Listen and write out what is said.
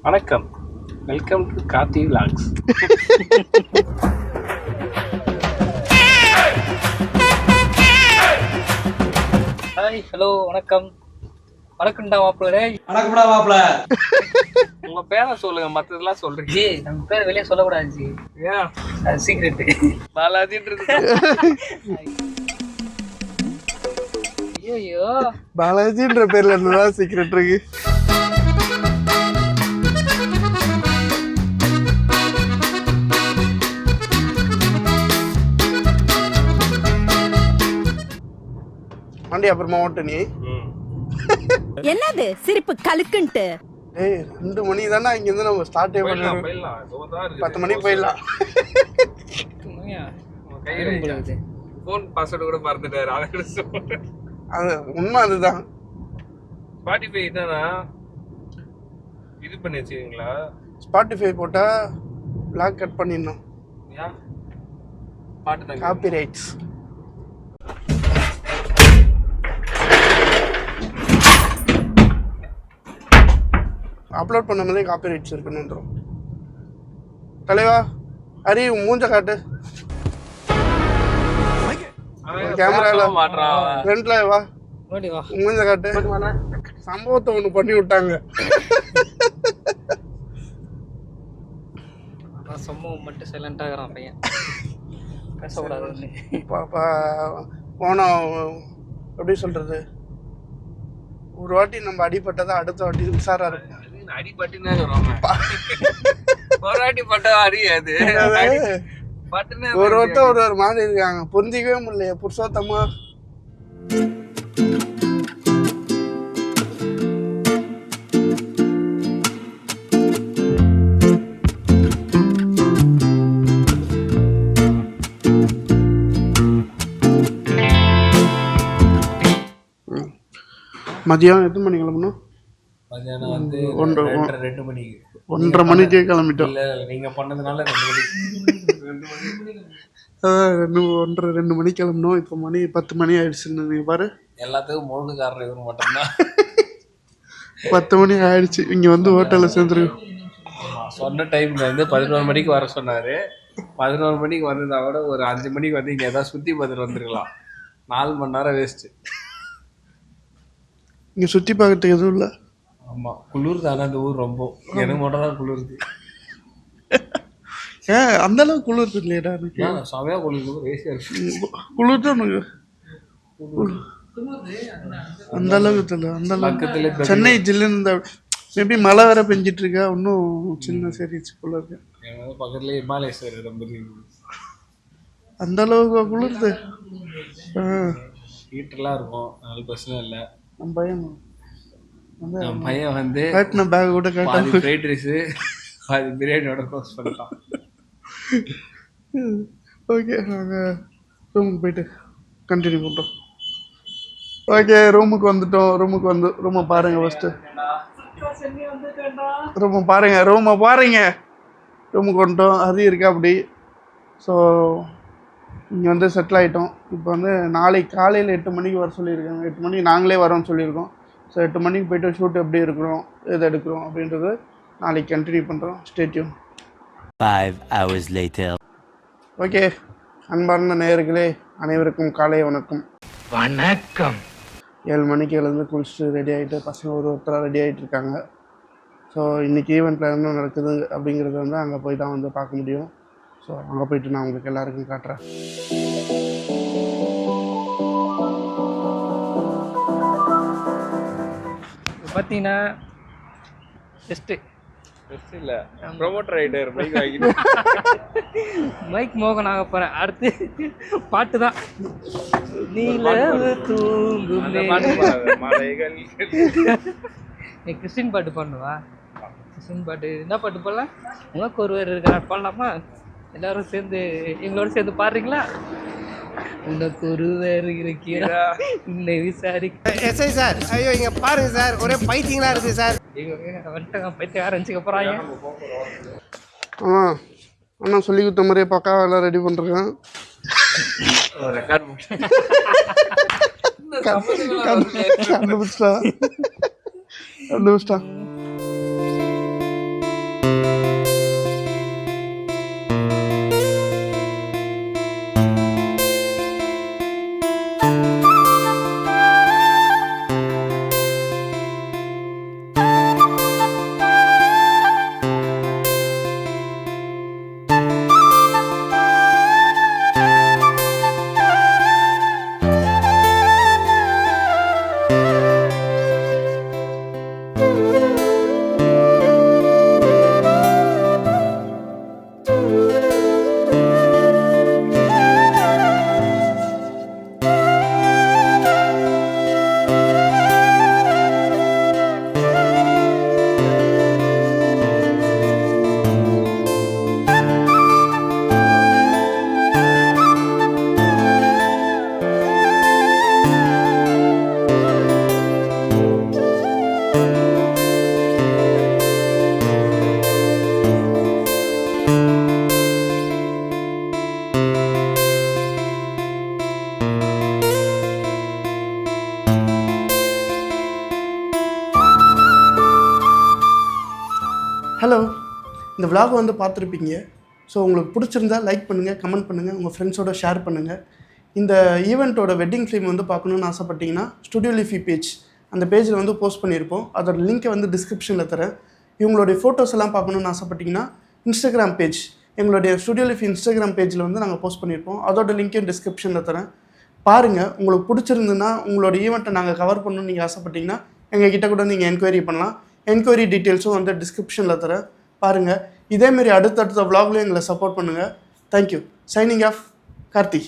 வணக்கம், welcome to Karthi vlogs. Hi, hello, வணக்கம். வணக்கம்டா மாப்பிள்ளை. வணக்கம்டா மாப்பிள்ள. உங்க பேரை சொல்லுங்க, மற்றதெல்லாம் சொல்றீங்க. ஜி, நம்ம பேர் வெளியே சொல்லக்கூடாது ஜி, ஏன்? அது சீக்ரெட். பாலாஜின்றது. ஐயோ, பாலாஜின்ற பேர்ல என்னதான் சீக்ரெட் இருக்கு? வண்டி அப்புறமா ஓட்டு நீ. என்னது சிரிப்பு கலுக்குன்ட்டு? ஏய் 2 மணி தானே இங்க இருந்து நம்ம ஸ்டார்ட்டே பண்ணலாம். 10 மணிக்கு போயிடலாம். போன் பாஸ்வேர்டு கூட மறந்துட்டாரு. அது உண்மை, அதுதான். ஸ்பாட்டிஃபை என்னன்னா இது பண்ணி வச்சுக்கீங்களா? ஸ்பாட்டிஃபை போட்டா பிளாக் கட் பண்ணிடணும். ஏன்? பாட்டு தான் காப்பி ரைட்ஸ். அப்லோட் பண்ணும்போதே காப்பி ரைட்ஸ் இருக்குன்னு வந்துடும். தலைவா ஹரி, மூஞ்ச காட்டு. கேமரால மாட்றான். ஃப்ரண்ட்ல வா, ஓடி வா. மூஞ்ச காட்டு. சம்பவத்தை ஒன்று பண்ணி விட்டாங்க. அதான் சம்பவம் மட்டும் சைலண்ட் ஆகிறான் பையன், பேசக்கூடாது. போனோம், எப்படி சொல்றது, ஒரு வாட்டி நம்ம அடிப்பட்டதா அடுத்த வாட்டி உஷாரா இருக்கும். அடிபட்டுனே ஒரு வாட்டி பட்டா அறியாது. ஒரு ஒருத்தர் ஒரு மாதிரி இருக்காங்க, புரிஞ்சிக்கவே முடியல. புருஷோத்தமா மதியம் எத்தனை மணி கிளம்பணும்? மதியானம் வந்து 2 மணிக்கு 1:30 மணிக்கே கிளம்பிட்டோம். இல்ல நீங்க பண்ணதுனால 2 2 மணிக்கு கிளம்பணும். இப்போ மணி 10 மணி ஆயிடுச்சுன்னு நீங்க பாரு. எல்லாத்துக்கும் மூணு காரணம் இவரு மட்டும்தான். 10 மணி ஆயிடுச்சு. இங்க வந்து ஹோட்டல்ல சேர்ந்துருக்கோம். சொன்ன டைம்ல இருந்து 11 மணிக்கு வர சொன்னாரு. 11 மணிக்கு வந்ததா விட ஒரு 5 மணிக்கு வந்து இங்க ஏதாவது சுத்தி பார்த்துட்டு வந்துருக்கலாம். 4 மணி நேரம் வேஸ்ட். இங்க சுத்தி பார்க்கறதுக்கு எதுவும் இல்லை. ஆமா, குளிர் தானே அந்த ஊர். ரொம்ப எனக்கு மட்டும் தான் குளிருது. ஏன் அந்த அளவுக்கு குளிர் இல்லையடா? எனக்கு சமையா குளிர் வேஸ்டியா இருக்கு. குளிர் தான் எனக்கு அந்த அளவுக்கு இல்லை. அந்த அளவுக்கு சென்னை ஜில்லுன்னு மேபி மழை வேற பெஞ்சிட்டு இருக்கா, இன்னும் சின்ன சரிச்சு போல இருக்கு. பக்கத்துல இமாலயேஸ்வரர் ரொம்ப அந்த அளவுக்கு குளிருது. ஹீட்டர்லாம் இருக்கும், அதனால பிரச்சனை இல்லை. நம்ம பையன் வந்து காட்டின பேக் கூட பாதி ஃப்ரைட் ரைஸ் பாதி பிரியாணியோட க்ளோஸ் பண்ணிட்டான். ஓகே, நாங்கள் ரூமுக்கு போயிட்டு கண்டினியூ பண்ணுறோம். ஓகே, ரூமுக்கு வந்துட்டோம். ரூமை பாருங்கள் ஃபஸ்ட்டு. ரூமை ரூமுக்கு வந்துட்டோம். அது இருக்கா அப்படி. ஸோ இங்கே வந்து செட்டில் ஆகிட்டோம். இப்போ வந்து நாளைக்கு காலையில் 8 மணிக்கு வர சொல்லியிருக்காங்க. 8 மணிக்கு நாங்களே வரோன்னு சொல்லியிருக்கோம். ஸோ 8 மணிக்கு போய்ட்டு ஷூட் எப்படி இருக்கிறோம், எது எடுக்கிறோம் அப்படின்றது நாளைக்கு கண்டினியூ பண்ணுறோம். Stay tune. 5 hours later. Okay, அன்பார்ந்த நேயர்களே, அனைவருக்கும் காலை வணக்கம். வணக்கம். 7 மணிக்கு எழுந்து குளிச்சுட்டு ரெடி ஆகிட்டு பசங்க ஒருத்தராக ரெடி ஆகிட்டு இருக்காங்க. ஸோ இன்றைக்கி ஈவெண்ட்டில் என்ன நடக்குது அப்படிங்கிறது வந்து அங்கே போய் தான் வந்து பார்க்க முடியும். ஸோ அங்கே போய்ட்டு நான் உங்களுக்கு எல்லாருக்கும் காட்டுறேன். பார்த்தீங்கன்னா டெஸ்ட்டு இல்லை, ப்ரொமோட்டர் ரைடர் மைக் வாங்கிட்டு மைக் மோகன் ஆக போகிறேன். அடுத்து பாட்டு தான். நீலவு தூங்கும் மலைகள். நீ கிறிஸ்டின் பாட்டு பண்ணுவா? கிறிஸ்டின் பாட்டு என்ன பாட்டு பாடலாம்? உனக்கு ஒருவர் இருக்கிறார் பாடலாமா? எல்லாரும் சேர்ந்து எங்களோட சேர்ந்து பாடுறீங்களா? உனக்கு ஒருவர் இருக்கிறா உன்னை விசாரிக்க. எஸ்ஐ சார், ஐயோ இங்க பாருங்க சார், ஒரே பைத்தியங்களா இருக்கு சார். வந்துட்டு பைத்தியம் ஆரம்பிச்சுக்க போறாங்க. அண்ணா சொல்லி கொடுத்த மாதிரியே பக்கா எல்லாம் ரெடி பண்ணுறேன். கண்டுபிடிச்சிட்டா. ஹலோ, இந்த vlog வந்து பார்த்துருப்பீங்க. ஸோ உங்களுக்கு பிடிச்சிருந்தா லைக் பண்ணுங்கள், கமெண்ட் பண்ணுங்கள், உங்கள் ஃப்ரெண்ட்ஸோட ஷேர் பண்ணுங்கள். இந்த ஈவெண்ட்டோட வெட்டிங் ஃபிலிம் வந்து பார்க்கணுன்னு ஆசைப்பட்டீங்கன்னா ஸ்டுடியோ லிஃபி பேஜ் அந்த பேஜில் வந்து போஸ்ட் பண்ணியிருப்போம். அதோட லிங்க்கை வந்து டிஸ்கிரிப்ஷனில் தரேன். இவங்களுடைய ஃபோட்டோஸ் எல்லாம் பார்க்கணுன்னு ஆசைப்பட்டீங்கன்னா இன்ஸ்டாகிராம் பேஜ், எங்களுடைய ஸ்டுடியோ லிஃபி இன்ஸ்டாகிராம் பேஜில் வந்து நாங்கள் போஸ்ட் பண்ணியிருப்போம். அதோட லிங்க்கையும் டிஸ்கிரிப்ஷனில் தரேன். பாருங்கள். உங்களுக்கு பிடிச்சிருந்துன்னா உங்களோட ஈவெண்ட்டை நாங்கள் கவர் பண்ணணும்னு நீங்கள் ஆசைப்பட்டீங்கன்னா எங்கள் கிட்ட கூட நீங்கள் என்கொயரி பண்ணலாம். என்கொயரி டீட்டெயில்ஸும் வந்து டிஸ்கிரிப்ஷனில் தரேன். பாருங்கள். இதேமாரி அடுத்தடுத்த vlogலையும் எங்களை சப்போர்ட் பண்ணுங்கள். தேங்க்யூ. Signing off, Karthi.